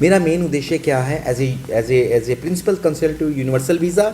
मेरा मेन उद्देश्य क्या है, as a principal consultant universal visa,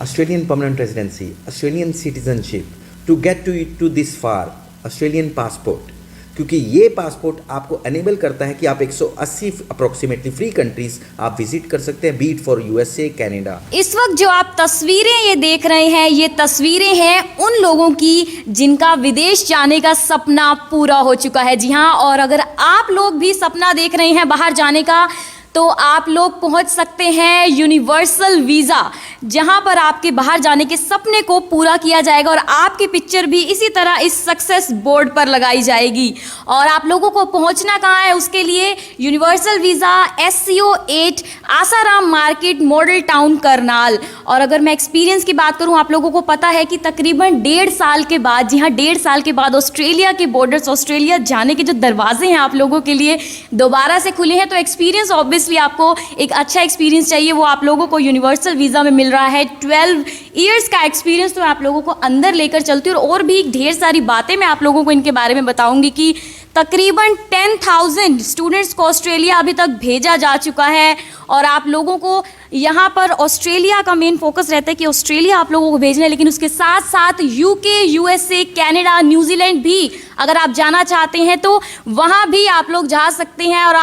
Australian permanent residency, Australian citizenship, to get to this far, Australian passport, क्योंकि ये passport आपको अनेबल करता है कि आप 180 अप्रोक्सीमेटली फ्री कंट्रीज आप विजिट कर सकते हैं, बीट फॉर यूएसए, कनाडा। इस वक्त जो आप तस्वीरें ये देख रहे हैं, ये तस्वीरें हैं उन लोगों की जिनका विदेश जाने का सपना पूरा हो चुका है। जी हाँ, और अगर आप लोग भी सपना देख रहे हैं बाहर जाने का, तो आप लोग पहुंच सकते हैं यूनिवर्सल वीज़ा, जहां पर आपके बाहर जाने के सपने को पूरा किया जाएगा और आपकी पिक्चर भी इसी तरह इस सक्सेस बोर्ड पर लगाई जाएगी। और आप लोगों को पहुंचना कहाँ है, उसके लिए universal visa SCO 8 Asaram market, model town, Karnal. और अगर मैं एक्सपीरियंस की बात करूं, आप लोगों को पता है कि तकरीबन 1.5 साल के बाद, जी हाँ 1.5 साल के बाद ऑस्ट्रेलिया के बॉर्डर्स, ऑस्ट्रेलिया जाने के जो दरवाजे हैं आप लोगों के लिए दोबारा से खुले हैं। तो एक्सपीरियंस ऑब्वियसली आपको एक अच्छा एक्सपीरियंस चाहिए, वो आप लोगों को यूनिवर्सल वीज़ा में मिल रहा है। 12 ईयर्स का एक्सपीरियंस तो मैं आप लोगों को अंदर लेकर चलती हूँ और भी ढेर सारी बातें मैं आप लोगों को इनके बारे में बताऊंगी कि तकरीबन 10,000 स्टूडेंट्स को ऑस्ट्रेलिया अभी तक भेजा जा चुका है। और आप लोगों को यहाँ पर ऑस्ट्रेलिया का मेन फोकस रहता है कि ऑस्ट्रेलिया आप लोगों को भेजना है, लेकिन उसके साथ साथ UK, USA, कनाडा, न्यूजीलैंड भी अगर आप जाना चाहते हैं तो वहाँ भी आप लोग जा सकते हैं। और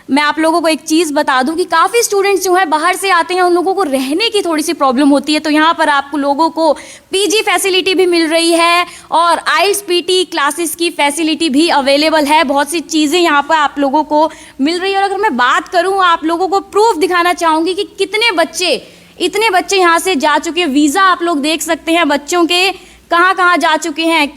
मैं आप लोगों को एक चीज़ बता दूं कि काफ़ी स्टूडेंट्स जो है बाहर से आते हैं, उन लोगों को रहने की थोड़ी सी प्रॉब्लम होती है। तो यहाँ पर आप लोगों को PG फैसिलिटी भी मिल रही है और IELTS PT क्लासेस की फैसिलिटी भी अवेलेबल है। बहुत सी चीज़ें यहाँ पर आप लोगों को मिल रही है। और अगर मैं बात करूँ, आप लोगों को प्रूफ दिखाना चाहूँगी कि इतने बच्चे यहाँ से जा चुके हैं। वीज़ा आप लोग देख सकते हैं बच्चों के कहाँ कहाँ जा चुके हैं।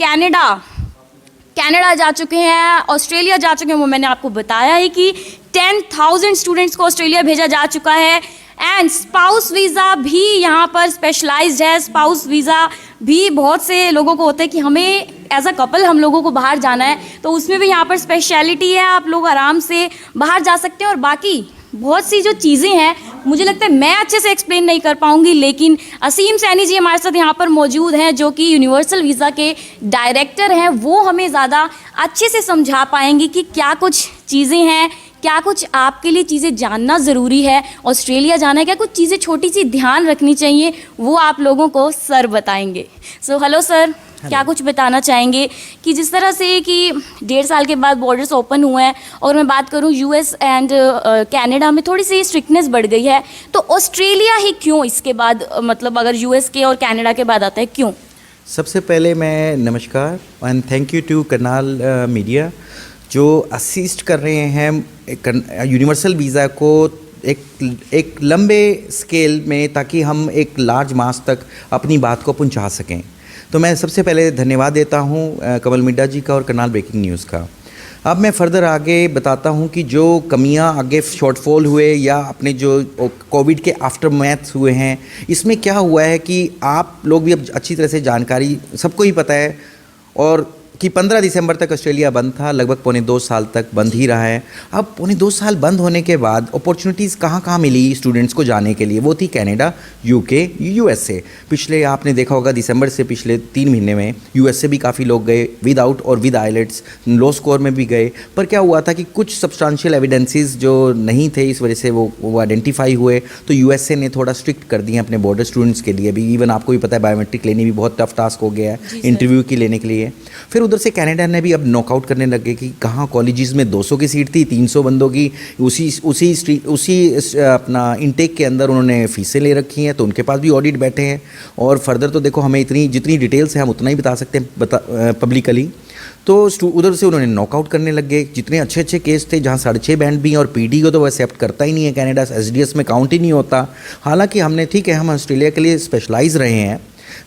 कनाडा जा चुके हैं, ऑस्ट्रेलिया जा चुके हैं, वो मैंने आपको बताया है कि 10,000 स्टूडेंट्स को ऑस्ट्रेलिया भेजा जा चुका है। एंड स्पाउस वीज़ा भी यहाँ पर स्पेशलाइज्ड है। स्पाउस वीज़ा भी बहुत से लोगों को होता है कि हमें एज अ कपल हम लोगों को बाहर जाना है, तो उसमें भी यहाँ पर स्पेशलिटी है, आप लोग आराम से बाहर जा सकते हैं। और बाकी बहुत सी जो चीज़ें हैं, मुझे लगता है मैं अच्छे से एक्सप्लेन नहीं कर पाऊंगी, लेकिन असीम सैनी जी हमारे साथ यहाँ पर मौजूद हैं, जो कि यूनिवर्सल वीज़ा के डायरेक्टर हैं। वो हमें ज़्यादा अच्छे से समझा पाएंगी कि क्या कुछ चीज़ें हैं, क्या कुछ आपके लिए चीज़ें जानना ज़रूरी है, ऑस्ट्रेलिया जाना है, क्या कुछ चीज़ें छोटी सी ध्यान रखनी चाहिए, वो आप लोगों को सर बताएंगे। सो हेलो सर, क्या कुछ बताना चाहेंगे कि जिस तरह से कि 1.5 साल के बाद बॉर्डर्स ओपन हुए हैं, और मैं बात करूं US एंड कनाडा में थोड़ी सी स्ट्रिक्टनेस बढ़ गई है, तो ऑस्ट्रेलिया ही क्यों इसके बाद, मतलब अगर US के और कनाडा के बाद आता है, क्यों? सबसे पहले मैं नमस्कार and thank you to Karnal जो असिस्ट कर रहे हैं यूनिवर्सल वीज़ा को एक लंबे स्केल में, ताकि हम एक लार्ज मास तक अपनी बात को पहुंचा सकें। तो मैं सबसे पहले धन्यवाद देता हूं कमल मिड्डा जी का और करनाल ब्रेकिंग न्यूज़ का। अब मैं फर्दर आगे बताता हूं कि जो कमियां आगे शॉर्टफॉल हुए या अपने जो कोविड के आफ्टर मैथ हुए हैं, इसमें क्या हुआ है कि आप लोग भी अब अच्छी तरह से जानकारी सबको ही पता है, और कि 15 दिसंबर तक ऑस्ट्रेलिया बंद था, लगभग 2.25 साल तक बंद ही रहा है। अब 2.25 साल बंद होने के बाद अपॉर्चुनिटीज़ कहाँ मिली स्टूडेंट्स को जाने के लिए, वो थी कनाडा, UK, USA। पिछले आपने देखा होगा दिसंबर से पिछले 3 महीने में USA भी काफ़ी लोग गए, विदाउट और विद IELTS, लो स्कोर में भी गए। पर क्या हुआ था कि कुछ सब्सटेंशियल एविडेंसेस जो नहीं थे, इस वजह से वो आइडेंटिफाई हुए। तो USA ने थोड़ा स्ट्रिक्ट कर दिए अपने बॉर्डर स्टूडेंट्स के लिए भी। इवन आपको भी पता है बायोमेट्रिक लेनी भी बहुत टफ टास्क हो गया है इंटरव्यू की लेने के लिए। फिर उधर से कनाडा ने भी अब नॉकआउट करने लगे कि कहाँ कॉलेजेस में 200 की सीट थी, 300 बंदों की उसी अपना इनटेक के अंदर उन्होंने फीसें ले रखी हैं, तो उनके पास भी ऑडिट बैठे हैं। और फर्दर तो देखो, हमें जितनी डिटेल्स हैं हम उतना ही बता सकते हैं पब्लिकली। तो उधर से उन्होंने नॉकआउट करने लग गए। जितने अच्छे केस थे, जहाँ 6.5 बैंड भी, और PD को तो वो एक्सेप्ट करता ही नहीं है कनाडा, SDS में काउंट ही नहीं होता। हालांकि हमने, ठीक है, हम ऑस्ट्रेलिया के लिए स्पेशलाइज रहे हैं।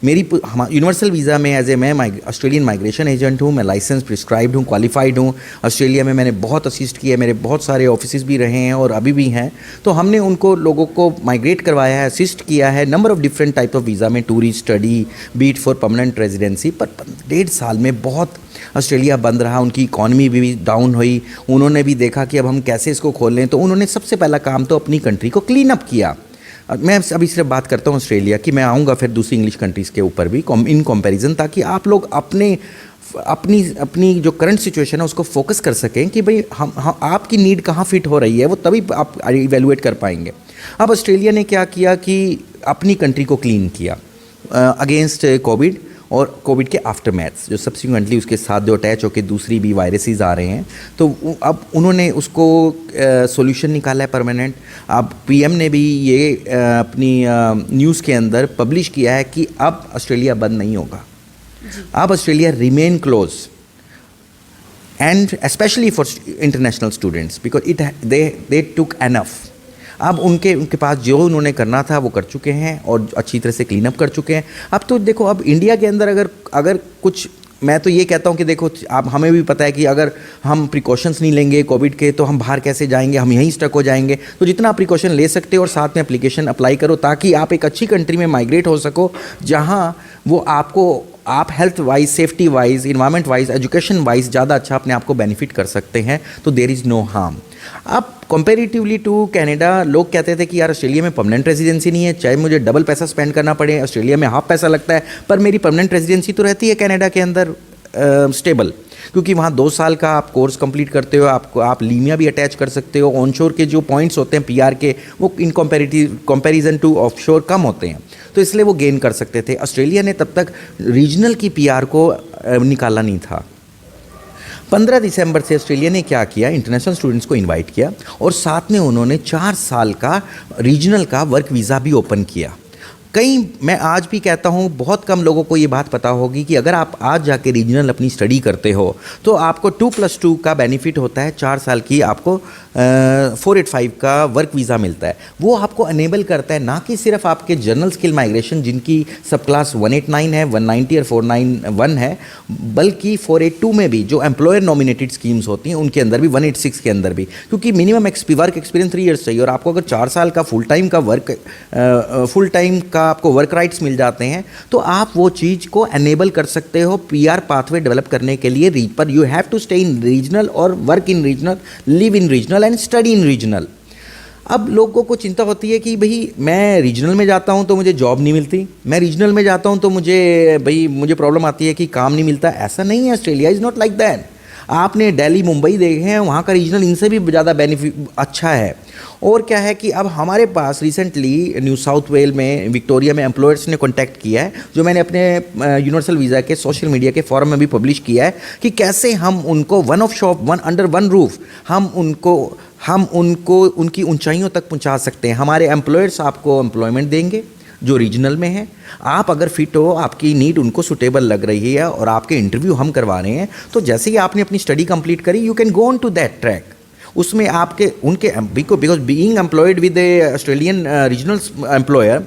मेरी यूनिवर्सल वीज़ा में मैं ऑस्ट्रेलियन माइग्रेशन एजेंट हूँ, मैं लाइसेंस प्रिस्क्राइब्ड हूँ, क्वालिफाइड हूँ। ऑस्ट्रेलिया में मैंने बहुत असिस्ट किया है, मेरे बहुत सारे ऑफिसेज भी रहे हैं और अभी भी हैं। तो हमने उनको लोगों को माइग्रेट करवाया है, असिस्ट किया है number of different type of visa में, टूरिस्ट, स्टडी, बीट फॉर परमानेंट रेजिडेंसी। पर 1.5 साल में बहुत ऑस्ट्रेलिया बंद रहा, उनकी इकॉनमी भी डाउन हुई। उन्होंने भी देखा कि अब हम कैसे इसको खोलें, तो उन्होंने सबसे पहला काम तो अपनी कंट्री को क्लीन अप किया। मैं अभी सिर्फ बात करता हूँ ऑस्ट्रेलिया की, मैं आऊँगा फिर दूसरी इंग्लिश कंट्रीज़ के ऊपर भी इन कंपैरिजन, ताकि आप लोग अपने अपनी अपनी जो करंट सिचुएशन है उसको फोकस कर सकें कि भाई हम आपकी नीड कहाँ फिट हो रही है, वो तभी आप इवेलुएट कर पाएंगे। अब ऑस्ट्रेलिया ने क्या किया कि अपनी कंट्री को क्लीन किया अगेंस्ट कोविड और कोविड के आफ्टर मैथ्स, जो सब्सिक्वेंटली उसके साथ जो अटैच होकर दूसरी भी वायरसेस आ रहे हैं, तो अब उन्होंने उसको सॉल्यूशन निकाला है परमानेंट। अब पीएम ने भी ये अपनी न्यूज़ के अंदर पब्लिश किया है कि अब ऑस्ट्रेलिया बंद नहीं होगा, अब Australia remain close and specially for international students because they took enough. अब उनके पास जो उन्होंने करना था वो कर चुके हैं और अच्छी तरह से क्लीन अप कर चुके हैं। अब तो देखो, अब इंडिया के अंदर अगर कुछ, मैं तो ये कहता हूँ कि देखो, आप हमें भी पता है कि अगर हम प्रिकॉशंस नहीं लेंगे कोविड के तो हम बाहर कैसे जाएंगे, हम यहीं स्टक हो जाएंगे। तो जितना आप प्रिकॉशन ले सकते हो और साथ में एप्लीकेशन अप्लाई करो ताकि आप एक अच्छी कंट्री में माइग्रेट हो सको जहाँ वो आप health wise, safety wise, environment wise, education wise ज़्यादा अच्छा अपने आप को बेनिफिट कर सकते हैं। तो देयर इज़ नो हार्म। अब कंपेरेटिवली टू कनाडा, लोग कहते थे कि यार ऑस्ट्रेलिया में परमानेंट रेजिडेंसी नहीं है, चाहे मुझे डबल पैसा स्पेंड करना पड़े, ऑस्ट्रेलिया में हाफ पैसा लगता है, पर मेरी परमानेंट रेजिडेंसी तो रहती है कनाडा के अंदर स्टेबल, क्योंकि वहाँ 2 साल का आप कोर्स कंप्लीट करते हो, आप लीमिया भी अटैच कर सकते हो। ऑनशोर के जो पॉइंट्स होते हैं पीआर के, वो इन कंपैरिजन टू ऑफशोर कम होते हैं, तो इसलिए वो गेन कर सकते थे। ऑस्ट्रेलिया ने तब तक रीजनल की पीआर को निकाला नहीं था। 15 दिसंबर से ऑस्ट्रेलिया ने क्या किया, इंटरनेशनल स्टूडेंट्स को इनवाइट किया और साथ में उन्होंने 4 साल का रीजनल का वर्क वीज़ा भी ओपन किया। मैं आज भी कहता हूँ, बहुत कम लोगों को ये बात पता होगी कि अगर आप आज जाके रीजनल अपनी स्टडी करते हो तो आपको 2+2 का बेनिफिट होता है, 4 साल की आपको 485 का वर्क वीज़ा मिलता है। वो आपको अनेबल करता है ना कि सिर्फ आपके जनरल स्किल माइग्रेशन जिनकी सब क्लास 189 है, 190 और 491 है, बल्कि 482 में भी जो एम्प्लॉयर नॉमिनेटेड स्कीम्स होती हैं उनके अंदर भी, 186 के अंदर भी, क्योंकि मिनिमम वर्क एक्सपीरियंस 3 ईयर्स चाहिए और आपको अगर 4 साल का फुल टाइम का आपको वर्क राइट्स मिल जाते हैं तो आप वो चीज़ को एनेबल कर सकते हो पीआर पाथवे डेवलप करने के लिए। पर you have to stay in regional or work in regional, live in regional and study in regional. अब लोगों को चिंता होती है कि भाई मैं रीजनल में जाता हूं तो मुझे जॉब नहीं मिलती, मैं रीजनल में जाता हूं तो मुझे प्रॉब्लम आती है कि काम नहीं मिलता। ऐसा नहीं है, Australia is not like that. आपने दिल्ली, मुंबई देखे हैं, वहाँ का रीजनल इनसे भी ज़्यादा बेनिफिट अच्छा है। और क्या है कि अब हमारे पास रिसेंटली न्यू साउथ वेल में, विक्टोरिया में एम्प्लॉयर्स ने कांटेक्ट किया है, जो मैंने अपने यूनिवर्सल वीज़ा के सोशल मीडिया के फॉरम में भी पब्लिश किया है, कि कैसे हम उनको अंडर वन रूफ हम उनको उनकी ऊंचाइयों तक पहुंचा सकते हैं। हमारे एम्प्लॉयर्स आपको एम्प्लॉयमेंट देंगे जो रीजनल में है, आप अगर फिट हो, आपकी नीड उनको सुटेबल लग रही है और आपके इंटरव्यू हम करवा रहे हैं, तो जैसे ही आपने अपनी स्टडी कंप्लीट करी, you can go on to that track. उसमें उनके because being employed with a Australian regional employer,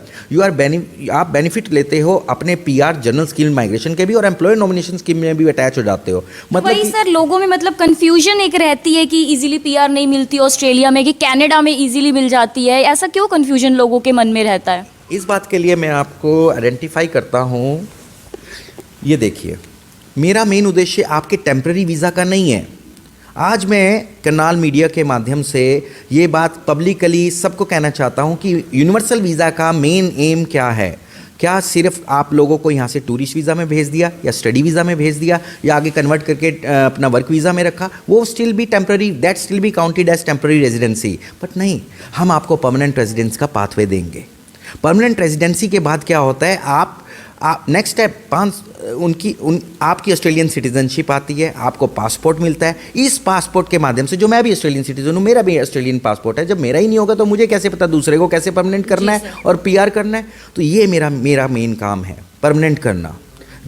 आप बेनिफिट लेते हो अपने पीआर जनरल स्किल माइग्रेशन के भी और एम्प्लॉयर नॉमिनेशन स्कीम में भी अटैच हो जाते हो। वही सर, लोगों में मतलब कंफ्यूजन एक रहती है कि इजीली पीआर नहीं मिलती ऑस्ट्रेलिया में, कि कनाडा में इजीली मिल जाती है। ऐसा क्यों कंफ्यूजन लोगों के मन में रहता है? इस बात के लिए मैं आपको आइडेंटिफाई करता हूँ। ये देखिए, मेरा मेन उद्देश्य आपके टेम्पररी वीज़ा का नहीं है। आज मैं करनाल मीडिया के माध्यम से ये बात पब्लिकली सबको कहना चाहता हूँ कि यूनिवर्सल वीज़ा का मेन एम क्या है। क्या सिर्फ आप लोगों को यहाँ से टूरिस्ट वीज़ा में भेज दिया या स्टडी वीज़ा में भेज दिया या आगे कन्वर्ट करके अपना वर्क वीज़ा में रखा, वो still be temporary, that still be counted as temporary residency. But नहीं, हम आपको परमानेंट रेजिडेंस का पाथवे देंगे। परमानेंट रेजिडेंसी के बाद क्या होता है, आप नेक्स्ट स्टेप आपकी ऑस्ट्रेलियन सिटीजनशिप आती है, आपको पासपोर्ट मिलता है। इस पासपोर्ट के माध्यम से, जो मैं भी ऑस्ट्रेलियन सिटीजन हूँ, मेरा भी ऑस्ट्रेलियन पासपोर्ट है, जब मेरा ही नहीं होगा तो मुझे कैसे पता दूसरे को कैसे परमानेंट करना है और पीआर करना है। तो ये मेरा मेन काम है, परमानेंट करना।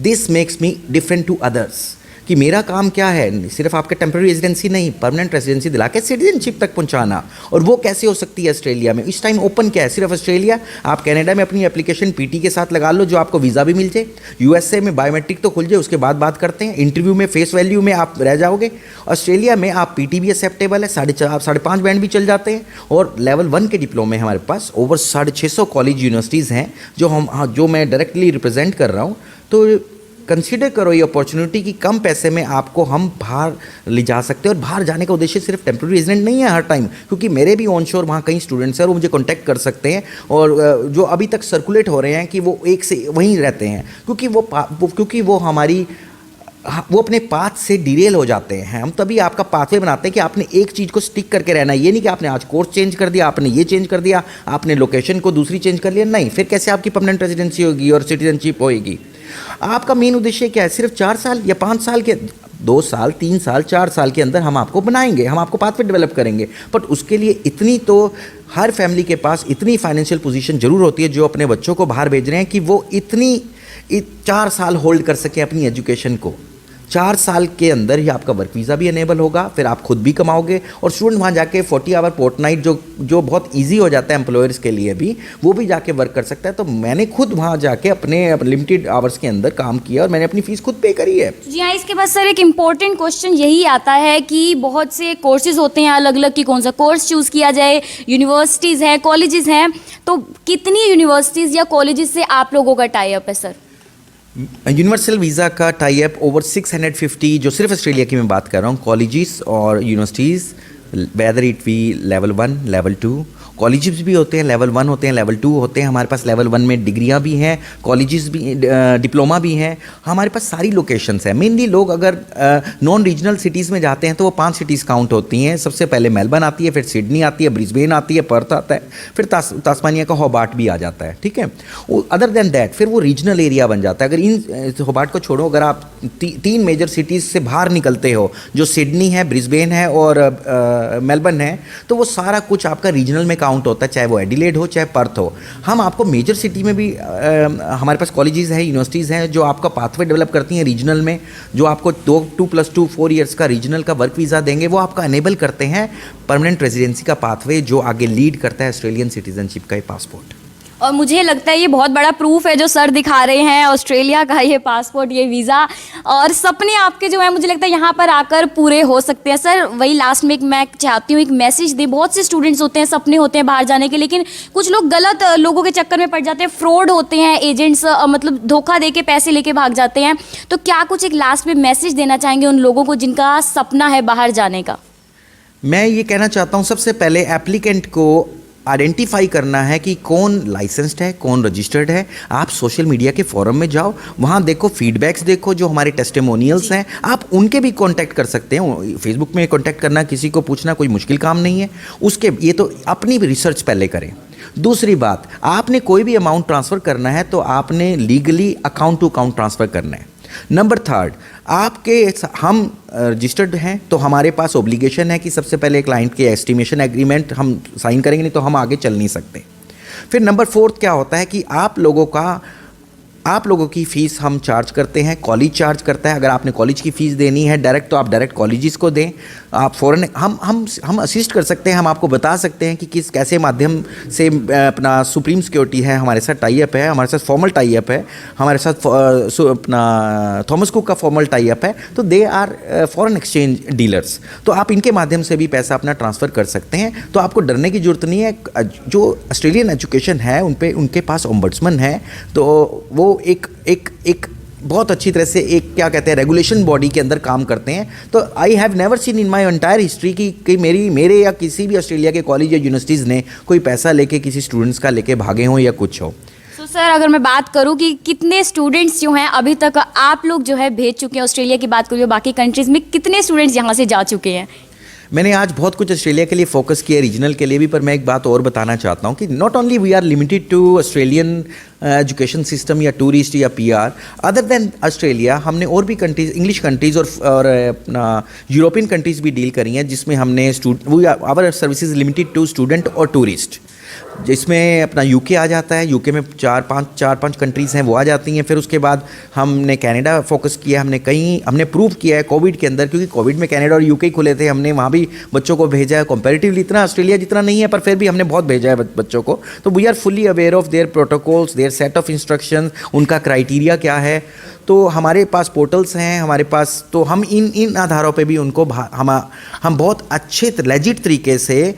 This makes me different to others, कि मेरा काम क्या है, सिर्फ आपके टेम्पररी रेजिडेंसी नहीं, परमानेंट रेजिडेंसी दिला के सिटीजनशिप तक पहुंचाना। और वो कैसे हो सकती है ऑस्ट्रेलिया में? इस टाइम ओपन क्या है, सिर्फ ऑस्ट्रेलिया। आप कनाडा में अपनी एप्लीकेशन पीटी के साथ लगा लो, जो आपको वीज़ा भी मिल जाए। यूएसए में बायोमेट्रिक तो खुल जाए, उसके बाद बात करते हैं। इंटरव्यू में फेस वैल्यू में आप रह जाओगे। ऑस्ट्रेलिया में आप पीटी भी एक्सेप्टेबल है, 5.5 बैंड भी चल जाते हैं। और लेवल 1 के डिप्लोमे हमारे पास ओवर 650 कॉलेज यूनिवर्सिटीज़ हैं जो मैं डायरेक्टली रिप्रेजेंट कर रहा हूँ। तो कंसीडर करो ये अपॉर्चुनिटी कि कम पैसे में आपको हम बाहर ले जा सकते हैं। और बाहर जाने का उद्देश्य सिर्फ टेम्पररी रेजिडेंट नहीं है हर टाइम, क्योंकि मेरे भी ऑन शोर वहाँ कई स्टूडेंट्स हैं और वो मुझे कांटेक्ट कर सकते हैं। और जो अभी तक सर्कुलेट हो रहे हैं कि वो एक से वहीं रहते हैं, क्योंकि वो हमारी वो अपने पाथ से डिरेल हो जाते हैं। हम तभी आपका पाथवे बनाते हैं कि आपने एक चीज़ को स्टिक करके रहना है। ये नहीं कि आपने आज कोर्स चेंज कर दिया, आपने ये चेंज कर दिया, आपने लोकेशन को दूसरी चेंज कर लिया, नहीं, फिर कैसे आपकी परमानेंट रेजिडेंसी होगी और सिटीजनशिप होएगी। आपका मेन उद्देश्य क्या है? सिर्फ 4 साल या 5 साल के, 2 साल, 3 साल, 4 साल के अंदर हम आपको बनाएंगे, हम आपको पाथवे डेवलप करेंगे। बट उसके लिए इतनी तो हर फैमिली के पास इतनी फाइनेंशियल पोजीशन जरूर होती है जो अपने बच्चों को बाहर भेज रहे हैं कि वो 4 साल होल्ड कर सकें अपनी एजुकेशन को। 4 साल के अंदर ही आपका वर्क वीज़ा भी इनेबल होगा, फिर आप खुद भी कमाओगे और स्टूडेंट वहाँ जाके 40 आवर फोर्टनाइट जो बहुत इजी हो जाता है एम्प्लॉयर्स के लिए भी, वो भी जाके वर्क कर सकता है। तो मैंने खुद वहाँ जाके अपने लिमिटेड आवर्स के अंदर काम किया और मैंने अपनी फ़ीस खुद पे करी है। जी हाँ, इसके बाद सर एक इम्पॉर्टेंट क्वेश्चन यही आता है कि बहुत से कोर्सेज होते हैं अलग अलग, कि कौन सा कोर्स चूज़ किया जाए, यूनिवर्सिटीज़ हैं, कॉलेजेस हैं, तो कितनी यूनिवर्सिटीज़ या कॉलेजेस से आप लोगों का टाई अप है सर? यूनिवर्सल वीज़ा का टाई अप ओवर 650, जो सिर्फ ऑस्ट्रेलिया की मैं बात कर रहा हूँ, कॉलेजेस और universities, whether it be level 1, level 2, colleges भी होते हैं, लेवल 1 होते हैं, लेवल 2 होते हैं। हमारे पास लेवल 1 में डिग्रियां भी हैं, कॉलेजेस भी, डिप्लोमा भी हैं, हमारे पास सारी लोकेशंस हैं। मेनली लोग अगर नॉन रीजनल सिटीज़ में जाते हैं तो वो 5 सिटीज़ काउंट होती हैं। सबसे पहले मेलबर्न आती है, फिर सिडनी आती है, ब्रिस्बेन आती है, पर्थ आता है, फिर तास्मानिया का होबार्ट भी आ जाता है, ठीक है। अदर देन दैट फिर वो रीजनल एरिया बन जाता है। अगर इन होबार्ट को छोड़ो, अगर आप 3 मेजर सिटीज़ से बाहर निकलते हो, जो सिडनी है, ब्रिस्बेन है और मेलबर्न है, तो वो सारा कुछ आपका रीजनल में काउंट होता है, चाहे वो एडिलेड हो चाहे पर्थ हो। हम आपको मेजर सिटी में भी हमारे पास कॉलेजेस हैं, यूनिवर्सिटीज़ हैं जो आपका पाथवे डेवलप करती हैं रीजनल में, जो आपको 2+2 4 इयर्स का रीजनल का वर्क वीज़ा देंगे। वो आपका अनेबल करते हैं परमानेंट रेजिडेंसी का पाथवे, जो आगे लीड करता है ऑस्ट्रेलियन सिटीजनशिप का ये पासपोर्ट। और मुझे लगता है ये बहुत बड़ा प्रूफ है जो सर दिखा रहे हैं, ऑस्ट्रेलिया का ये पासपोर्ट, ये वीज़ा, और सपने आपके जो है मुझे लगता है यहाँ पर आकर पूरे हो सकते हैं। सर वही लास्ट में मैं चाहती हूँ एक मैसेज दें। बहुत से स्टूडेंट्स होते हैं, सपने होते हैं बाहर जाने के, लेकिन कुछ लोग गलत लोगों के चक्कर में पड़ जाते हैं, फ्रॉड होते हैं, एजेंट्स मतलब धोखा दे के पैसे लेके भाग जाते हैं। तो क्या कुछ एक लास्ट में मैसेज देना चाहेंगे उन लोगों को जिनका सपना है बाहर जाने का? मैं ये कहना चाहता हूँ, सबसे पहले एप्लीकेंट को आइडेंटिफाई करना है कि कौन लाइसेंस्ड है, कौन रजिस्टर्ड है। आप सोशल मीडिया के फोरम में जाओ, वहाँ देखो, फीडबैक्स देखो, जो हमारे टेस्टिमोनियल्स हैं, आप उनके भी कांटेक्ट कर सकते हैं। फेसबुक में कांटेक्ट करना, किसी को पूछना कोई मुश्किल काम नहीं है। उसके ये तो अपनी भी रिसर्च पहले करें। दूसरी बात, आपने कोई भी अमाउंट ट्रांसफ़र करना है तो आपने legally account to account transfer करना है। नंबर 3, हम रजिस्टर्ड हैं तो हमारे पास ओब्लिगेशन है कि सबसे पहले क्लाइंट के एस्टिमेशन एग्रीमेंट हम साइन करेंगे, नहीं तो हम आगे चल नहीं सकते। फिर नंबर 4 क्या होता है कि आप लोगों की फ़ीस हम चार्ज करते हैं, कॉलेज चार्ज करता है। अगर आपने कॉलेज की फ़ीस देनी है डायरेक्ट, तो आप डायरेक्ट कॉलेजेस को दें। आप फ़ौरन हम असिस्ट कर सकते हैं, हम आपको बता सकते हैं कि कैसे माध्यम से अपना सुप्रीम सिक्योरिटी है, हमारे साथ टाई अप है, हमारे साथ फॉर्मल टाई अप है, हमारे साथ अपना थॉमस कुक का फॉर्मल टाई अप है। तो they are foreign exchange dealers, तो आप इनके माध्यम से भी पैसा अपना ट्रांसफ़र कर सकते हैं। तो आपको डरने की ज़रूरत नहीं है। जो ऑस्ट्रेलियन एजुकेशन है उनके पास ओम्बड्समैन है, तो वो एक बहुत अच्छी तरह से एक क्या कहते हैं रेगुलेशन बॉडी के अंदर काम करते हैं। तो I have never seen in my entire history कि मेरे या किसी भी ऑस्ट्रेलिया के कॉलेज या यूनिवर्सिटीज़ ने कोई पैसा लेके किसी स्टूडेंट्स का लेके भागे हों या कुछ हो। तो सर अगर मैं बात करूं कि कितने स्टूडेंट्स जो हैं अभी तक आप लोग जो है भेज चुके हैं, ऑस्ट्रेलिया की बात करूँ, बाकी कंट्रीज़ में कितने स्टूडेंट्स यहाँ से जा चुके हैं? मैंने आज बहुत कुछ ऑस्ट्रेलिया के लिए फोकस किया, रीजनल के लिए भी, पर मैं एक बात और बताना चाहता हूँ कि not only we are limited to Australian education system या टूरिस्ट या पीआर। अदर देन ऑस्ट्रेलिया हमने और भी कंट्रीज़, इंग्लिश कंट्रीज़ और अपना यूरोपियन कंट्रीज़ भी डील करी हैं, जिसमें हमने our services limited to student और टूरिस्ट, जिसमें अपना यूके आ जाता है। यूके में 4-5 कंट्रीज़ हैं, वो आ जाती हैं। फिर उसके बाद हमने कनाडा फोकस किया, हमने प्रूव किया है कोविड के अंदर, क्योंकि कोविड में कनाडा और यूके खुले थे, हमने वहाँ भी बच्चों को भेजा है। कंपैरेटिवली इतना ऑस्ट्रेलिया जितना नहीं है, पर फिर भी हमने बहुत भेजा है बच्चों को। तो we are fully aware of their protocols, their set of instructions, उनका क्राइटेरिया क्या है। तो हमारे पास पोर्टल्स हैं हमारे पास, तो हम इन आधारों पे भी उनको हम बहुत अच्छे लेजिट तरीके से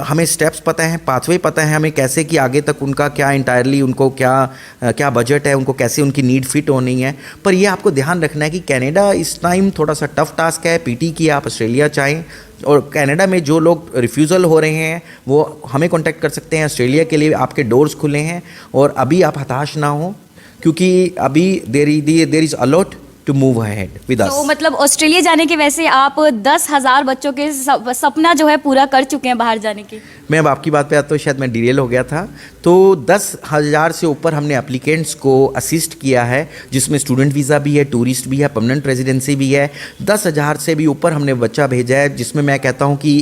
हमें स्टेप्स पता है, पाथवे पता है हमें कैसे कि आगे तक उनका क्या इंटायरली उनको क्या बजट है, उनको कैसे उनकी नीड फिट होनी है। पर ये आपको ध्यान रखना है कि कनाडा इस टाइम थोड़ा सा टफ टास्क है, पीटी की आप ऑस्ट्रेलिया चाहें। और कनाडा में जो लोग रिफ्यूज़ल हो रहे हैं वो हमें कॉन्टैक्ट कर सकते हैं। ऑस्ट्रेलिया के लिए आपके डोर्स खुले हैं, और अभी आप हताश ना हो, क्योंकि अभी there is a lot to move ahead with us. तो मतलब ऑस्ट्रेलिया जाने के वैसे आप 10,000 बच्चों के सपना जो है पूरा कर चुके हैं बाहर जाने के। मैं अब आपकी बात पे आता हूँ, शायद मैं डिरेल हो गया था। तो 10,000 से ऊपर हमने एप्लीकेंट्स को असिस्ट किया है, जिसमें स्टूडेंट वीज़ा भी है, टूरिस्ट भी है, परमानेंट रेजिडेंसी भी है। 10,000 से भी ऊपर हमने बच्चा भेजा है, जिसमें मैं कहता हूँ कि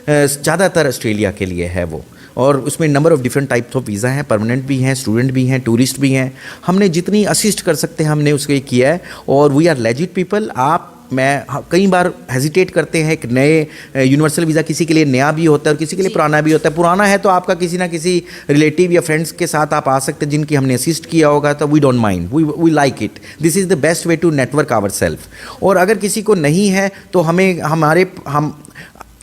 ज़्यादातर ऑस्ट्रेलिया के लिए है वो। और उसमें number of different types of visa हैं, परमानेंट भी हैं, स्टूडेंट भी हैं, टूरिस्ट भी हैं। हमने जितनी असिस्ट कर सकते हैं हमने उसके किया है। और वी आर लेजिट पीपल। कई बार हेजिटेट करते हैं कि नए यूनिवर्सल वीज़ा किसी के लिए नया भी होता है और किसी के लिए पुराना भी होता है। पुराना है तो आपका किसी ना किसी रिलेटिव या फ्रेंड्स के साथ आप आ सकते हैं जिनकी हमने असिस्ट किया होगा, तो we don't mind, we like it. This is the best way to network our self. और अगर किसी को नहीं है तो हम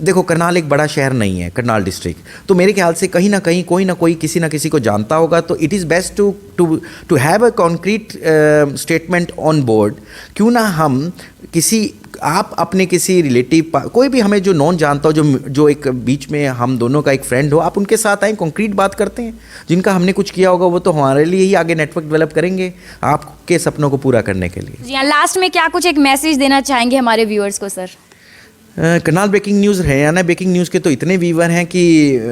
देखो, करनाल एक बड़ा शहर नहीं है, करनाल डिस्ट्रिक्ट, तो मेरे ख्याल से कहीं ना कहीं कोई ना कोई किसी ना किसी को जानता होगा। तो it is best to have a concrete statement on board. क्यों ना हम आप अपने किसी रिलेटिव, कोई भी हमें जो नॉन जानता हो, जो एक बीच में हम दोनों का एक फ्रेंड हो, आप उनके साथ आएँ, कॉन्क्रीट बात करते हैं। जिनका हमने कुछ किया होगा वो तो हमारे लिए ही आगे नेटवर्क डेवलप करेंगे आपके सपनों को पूरा करने के लिए। जी हाँ, लास्ट में क्या कुछ एक मैसेज देना चाहेंगे हमारे व्यूअर्स को sir? Karnal breaking news Haryana breaking news के तो इतने व्यूवर हैं कि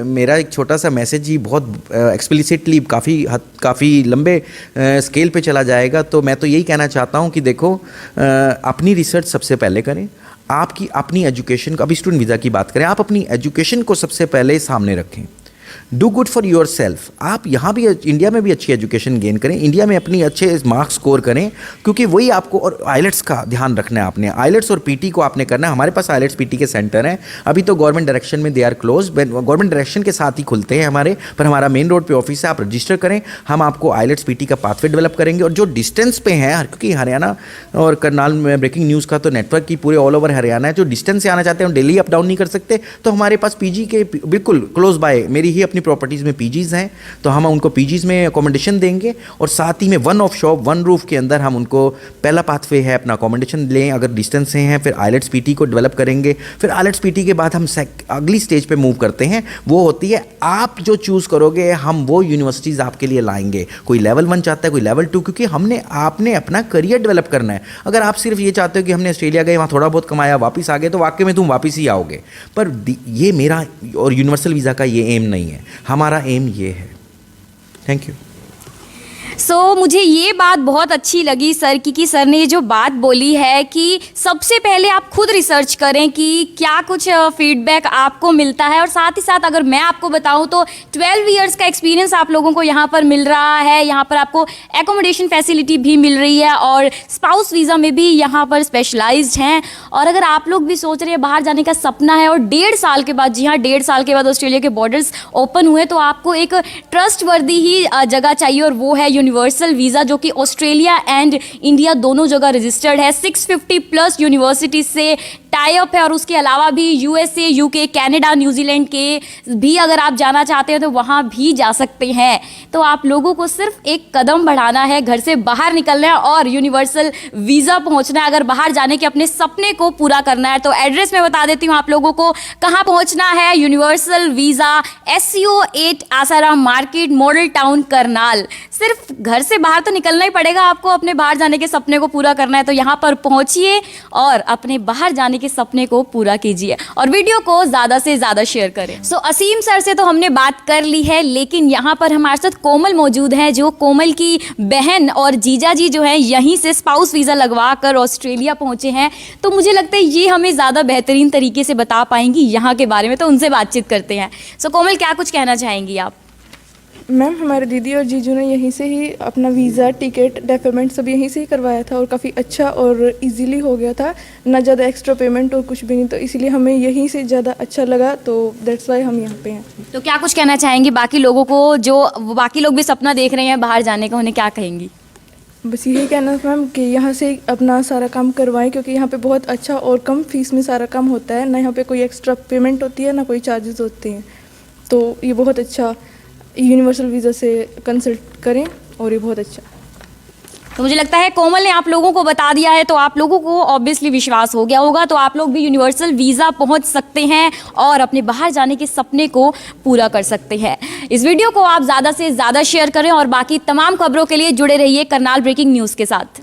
मेरा एक छोटा सा मैसेज ही बहुत एक्सप्लिसिटली काफ़ी लंबे स्केल पे चला जाएगा। तो मैं तो यही कहना चाहता हूँ कि देखो, अपनी रिसर्च सबसे पहले करें। आपकी अपनी एजुकेशन को, अभी स्टूडेंट वीज़ा की बात करें, आप अपनी एजुकेशन को सबसे पहले सामने रखें। Do good for your self. आप यहाँ भी इंडिया में भी अच्छी एजुकेशन गेन करें, इंडिया में अपनी अच्छे मार्क्स स्कोर करें, क्योंकि वही आपको, और आइलेट्स का ध्यान रखना है आपने, आइलेट्स और पीटी को आपने करना है। हमारे पास आइलेट्स पीटी के सेंटर हैं, अभी तो गवर्नमेंट डायरेक्शन में they are close, government direction के साथ ही खुलते हैं हमारे, पर हमारा मेन रोड पे ऑफिस है, आप रजिस्टर करें, हम आपको आइलेट्स पीटी का पाथवे डेवलप करेंगे। और जो डिस्टेंस पे हैं, क्योंकि हरियाणा और करनाल में ब्रेकिंग न्यूज़ का तो नेटवर्क ही पूरे ऑल ओवर हरियाणा है, जो डिस्टेंस से आना चाहते हैं, डेली अप डाउन नहीं कर सकते, तो हमारे पास पीजी के बिल्कुल क्लोज बाय, मेरी ही अपनी प्रॉपर्टीज़ में पीजीज़ हैं, तो हम उनको पीजीज़ में अकोमोडेशन देंगे। और साथ ही में one of shop one roof के अंदर हम उनको पहला पाथवे है अपना अकोमोडेशन लें अगर डिस्टेंस से हैं, फिर आइलेट्स पीटी को डेवलप करेंगे। फिर आइलेट्स पीटी के बाद हम अगली स्टेज पे मूव करते हैं, वो होती है आप जो चूज़ करोगे, हम वो यूनिवर्सिटीज़ आपके लिए लाएंगे। कोई लेवल 1 चाहता है, कोई लेवल 2, क्योंकि आपने अपना करियर डेवलप करना है। अगर आप सिर्फ ये चाहते हो कि हमने ऑस्ट्रेलिया गए, वहाँ थोड़ा बहुत कमाया, वापस आ गए, तो वाकई में तुम वापस ही आओगे। पर ये मेरा और यूनिवर्सल वीज़ा का ये एम नहीं है, हमारा एम ये है। Thank you. मुझे ये बात बहुत अच्छी लगी सर की सर ने ये जो बात बोली है कि सबसे पहले आप खुद रिसर्च करें कि क्या कुछ फीडबैक आपको मिलता है। और साथ ही साथ अगर मैं आपको बताऊं तो 12 इयर्स का एक्सपीरियंस आप लोगों को यहाँ पर मिल रहा है। यहाँ पर आपको एकोमोडेशन फैसिलिटी भी मिल रही है और स्पाउस वीज़ा में भी यहाँ पर स्पेशलाइज्ड हैं। और अगर आप लोग भी सोच रहे हैं बाहर जाने का सपना है और 1.5 साल के बाद, जी हाँ 1.5 साल के बाद ऑस्ट्रेलिया के बॉर्डर्स ओपन हुए, तो आपको एक ट्रस्टवर्दी ही जगह चाहिए और वो है यूनिवर्सल वीज़ा, जो कि ऑस्ट्रेलिया एंड इंडिया दोनों जगह रजिस्टर्ड है। 650 प्लस यूनिवर्सिटी से टाई अप है और उसके अलावा भी यूएसए, यूके, कनाडा, न्यूजीलैंड के भी अगर आप जाना चाहते हैं तो वहाँ भी जा सकते हैं। तो आप लोगों को सिर्फ एक कदम बढ़ाना है, घर से बाहर निकलना है और यूनिवर्सल वीज़ा पहुँचना है अगर बाहर जाने के अपने सपने को पूरा करना है। तो एड्रेस मैं बता देती हूँ आप लोगों को कहाँ पहुँचना है। Universal visa SCO 8 Asaram market, model town, Karnal. सिर्फ घर से बाहर तो निकलना ही पड़ेगा आपको, अपने बाहर जाने के सपने को पूरा करना है तो यहाँ पर पहुँचिए और अपने बाहर जाने के सपने को पूरा कीजिए और वीडियो को ज़्यादा से ज़्यादा शेयर करें। असीम सर से तो हमने बात कर ली है, लेकिन यहाँ पर हमारे साथ कोमल मौजूद है, जो कोमल की बहन और जीजा जी जो है यहीं से स्पाउस वीज़ा लगवा कर ऑस्ट्रेलिया पहुँचे हैं। तो मुझे लगता है ये हमें ज़्यादा बेहतरीन तरीके से बता पाएंगी यहाँ के बारे में, तो उनसे बातचीत करते हैं। कोमल, क्या कुछ कहना चाहेंगी आप? मैम, हमारे दीदी और जीजू ने यहीं से ही अपना वीज़ा, टिकट, डॉक्यूमेंट सब यहीं से ही करवाया था और काफ़ी अच्छा और इजीली हो गया था, ना ज़्यादा एक्स्ट्रा पेमेंट और कुछ भी नहीं, तो इसीलिए हमें यहीं से ज़्यादा अच्छा लगा, तो दैट्स वाई हम यहाँ पे हैं। तो क्या कुछ कहना चाहेंगी बाकी लोगों को, जो बाकी लोग भी सपना देख रहे हैं बाहर जाने का, उन्हें क्या कहेंगी? बस यही कहना था मैम कि यहाँ से अपना सारा काम करवाएं, क्योंकि यहाँ पे बहुत अच्छा और कम फीस में सारा काम होता है, ना यहाँ पे कोई एक्स्ट्रा पेमेंट होती है, ना कोई चार्जेस होते हैं। तो ये बहुत अच्छा, यूनिवर्सल वीज़ा से कंसल्ट करें और ये बहुत अच्छा। तो मुझे लगता है कोमल ने आप लोगों को बता दिया है, तो आप लोगों को ऑब्वियसली विश्वास हो गया होगा, तो आप लोग भी यूनिवर्सल वीज़ा पहुंच सकते हैं और अपने बाहर जाने के सपने को पूरा कर सकते हैं। इस वीडियो को आप ज़्यादा से ज़्यादा शेयर करें और बाकी तमाम खबरों के लिए जुड़े रहिए करनाल ब्रेकिंग न्यूज़ के साथ।